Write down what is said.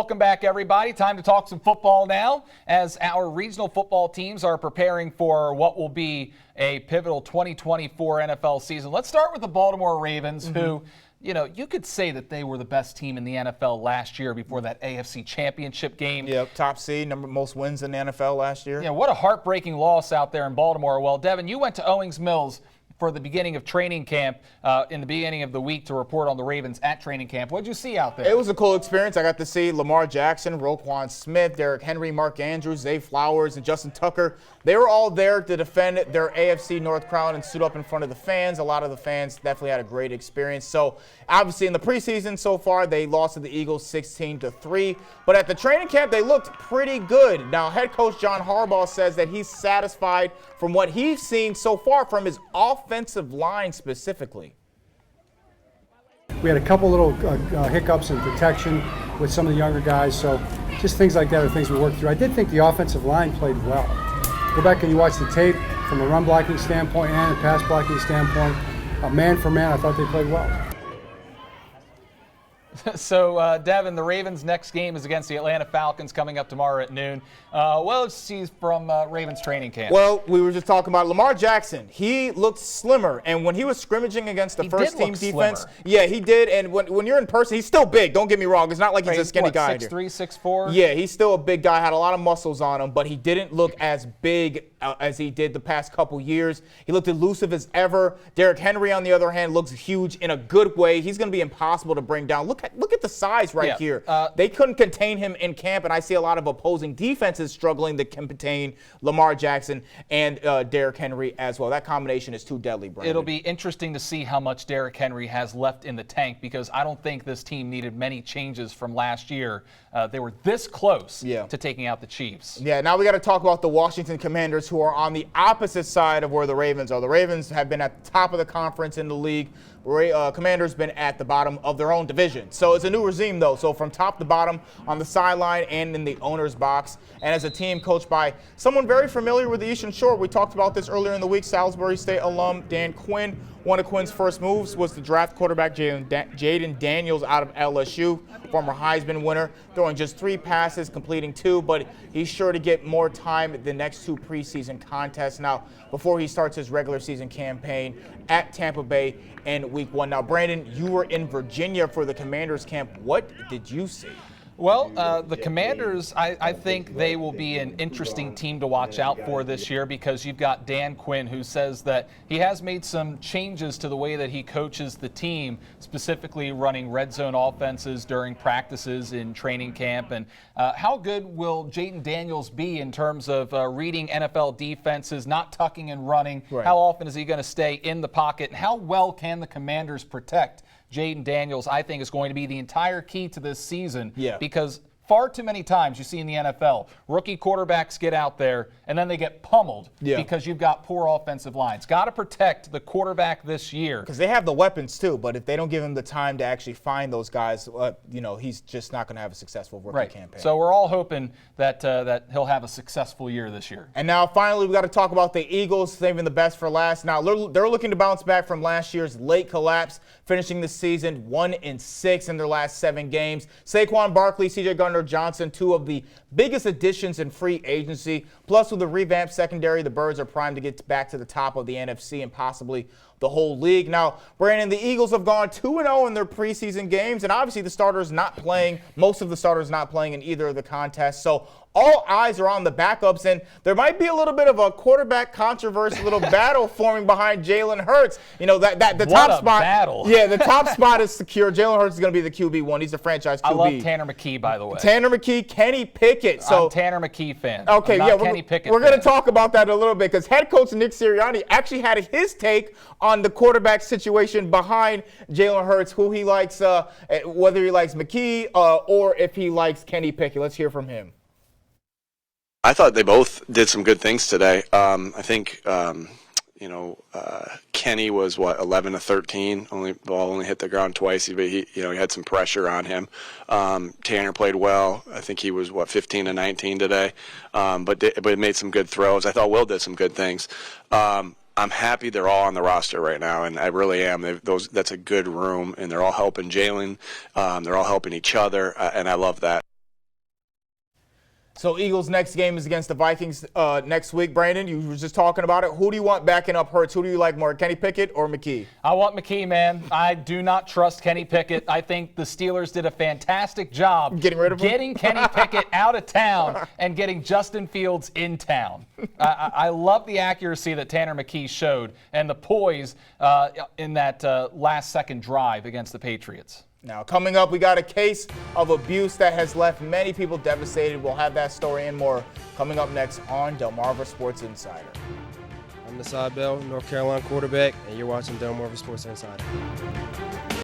Welcome back, everybody. Time to talk some football now as our regional football teams are preparing for what will be a pivotal 2024 NFL season. Let's start with the Baltimore Ravens, who, you could say that they were the best team in the NFL last year before that AFC Championship game. Yep, top seed, most wins in the NFL last year. Yeah, what a heartbreaking loss out there in Baltimore. Well, Devin, you went to Owings Mills for the beginning of training camp in the beginning of the week to report on the Ravens at training camp. What did you see out there? It was a cool experience. I got to see Lamar Jackson, Roquan Smith, Derrick Henry, Mark Andrews, Zay Flowers, and Justin Tucker. They were all there to defend their AFC North crown and stood up in front of the fans. A lot of the fans definitely had a great experience. So obviously in the preseason so far, they lost to the Eagles 16-3. But at the training camp, they looked pretty good. Now, head coach John Harbaugh says that he's satisfied from what he's seen so far from his offensive line specifically. We had a couple little hiccups in protection with some of the younger guys, so just things like that are things we worked through. I did think the offensive line played well. Go back and you watch the tape from a run blocking standpoint and a pass blocking standpoint. Man for man, I thought they played well. So, Devin, the Ravens' next game is against the Atlanta Falcons coming up tomorrow at noon. Let's see from Ravens training camp. Well, we were just talking about Lamar Jackson. He looked slimmer, and when he was scrimmaging against the first-team defense, yeah, he did. And when you're in person, he's still big. Don't get me wrong. It's not like he's a skinny guy. 6'3", 6'4"? Yeah, he's still a big guy. Had a lot of muscles on him, but he didn't look as big as he did the past couple years. He looked elusive as ever. Derrick Henry, on the other hand, looks huge in a good way. He's going to be impossible to bring down. Look at the size here. They couldn't contain him in camp, and I see a lot of opposing defenses struggling to contain Lamar Jackson and Derrick Henry as well. That combination is too deadly, Brandon. It'll be interesting to see how much Derrick Henry has left in the tank, because I don't think this team needed many changes from last year. They were this close to taking out the Chiefs. Yeah, now we got to talk about the Washington Commanders, who are on the opposite side of where the Ravens are. The Ravens have been at the top of the conference in the league. Commanders been at the bottom of their own division. So it's a new regime, though. So from top to bottom, on the sideline and in the owner's box, and as a team coached by someone very familiar with the Eastern Shore. We talked about this earlier in the week. Salisbury State alum Dan Quinn. One of Quinn's first moves was to draft quarterback Jaden Daniels out of LSU, former Heisman winner, throwing just 3 passes, completing 2, but he's sure to get more time at the next 2 preseason contests now before he starts his regular season campaign at Tampa Bay in Week 1. Now, Brandon, you were in Virginia for the Commanders camp. What did you see? Well, the Commanders, I think they will be an interesting team to watch out for this year, because you've got Dan Quinn, who says that he has made some changes to the way that he coaches the team, specifically running red zone offenses during practices in training camp. And how good will Jaden Daniels be in terms of reading NFL defenses, not tucking and running? Right. How often is he going to stay in the pocket? And how well can the Commanders protect Jaden Daniels? I think is going to be the entire key to this season, because far too many times you see in the NFL, rookie quarterbacks get out there and then they get pummeled because you've got poor offensive lines. Got to protect the quarterback this year. Because they have the weapons too, but if they don't give him the time to actually find those guys, he's just not going to have a successful rookie campaign. So we're all hoping that that he'll have a successful year this year. And now finally we got to talk about the Eagles, saving the best for last. Now they're looking to bounce back from last year's late collapse, finishing the season 1-6 in their last 7 games. Saquon Barkley, C.J. Gardner-Johnson, 2 of the biggest additions in free agency. Plus, with the revamped secondary, the Birds are primed to get back to the top of the NFC and possibly the whole league. Now, Brandon, the Eagles have gone 2-0 in their preseason games, and obviously the starters not playing, most of the starters not playing in either of the contests. So all eyes are on the backups, and there might be a little bit of a quarterback controversy, a little battle forming behind Jalen Hurts. The top spot. Battle. Yeah, the top spot is secure. Jalen Hurts is going to be the QB1. He's the franchise QB. I love Tanner McKee, by the way. Tanner McKee, Kenny Pickett. So I'm a Tanner McKee fan. Okay, Kenny Pickett we're going to talk about that a little bit, because head coach Nick Sirianni actually had his take on the quarterback situation behind Jalen Hurts, who he likes, whether he likes McKee or if he likes Kenny Pickett. Let's hear from him. I thought they both did some good things today. I think, Kenny was 11 to 13. Ball only hit the ground twice. He had some pressure on him. Tanner played well. I think he was 15 to 19 today. But made some good throws. I thought Will did some good things. I'm happy they're all on the roster right now, and I really am. That's a good room, and they're all helping Jalen. They're all helping each other, and I love that. So Eagles' next game is against the Vikings next week. Brandon, you were just talking about it. Who do you want backing up Hurts? Who do you like more, Kenny Pickett or McKee? I want McKee, man. I do not trust Kenny Pickett. I think the Steelers did a fantastic job getting rid of him? Getting Kenny Pickett out of town and getting Justin Fields in town. I love the accuracy that Tanner McKee showed and the poise in that last-second drive against the Patriots. Now, coming up, we got a case of abuse that has left many people devastated. We'll have that story and more coming up next on Delmarva Sports Insider. I'm Nasai Bell, North Carolina quarterback, and you're watching Delmarva Sports Insider.